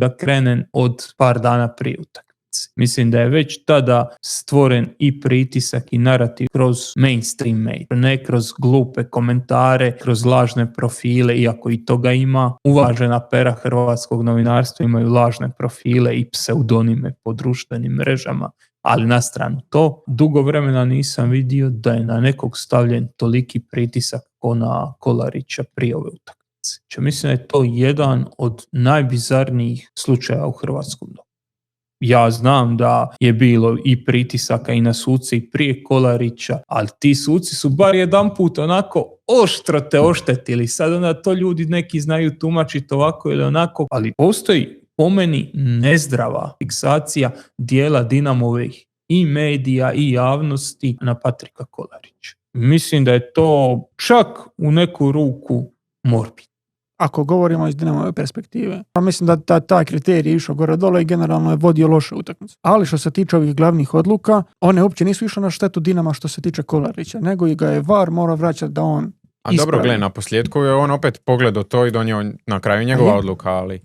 da krene od par dana prije utakmice. Mislim da je već tada stvoren i pritisak i narativ kroz mainstream medije, ne kroz glupe komentare, kroz lažne profile, iako i toga ima. Uvažena pera hrvatskog novinarstva imaju lažne profile i pseudonime po društvenim mrežama, ali na stranu to, dugo vremena nisam vidio da je na nekog stavljen toliki pritisak ko na Kolarića prije ove utakmice. Mislim da je to jedan od najbizarnijih slučaja u hrvatskom dobu. Ja znam da je bilo i pritisaka i na suce i prije Kolarića, ali ti suci su bar jedan put onako oštro te oštetili. Sad onda to ljudi neki znaju tumačiti ovako ili onako, ali postoji po meni nezdrava fiksacija dijela Dinamovih i medija i javnosti na Patrika Kolarića. Mislim da je to čak u neku ruku morbidno. Ako govorimo iz Dinamove perspektive, pa mislim da taj kriterij išao gore dole i generalno je vodio loše utakmice. Ali što se tiče ovih glavnih odluka, one uopće nisu išle na štetu Dinama što se tiče Kolarića, nego i ga je VAR morao vraćati da on A dobro, gle, na posljedku je on opet pogledao to i donio na kraju njegova odluka, ali...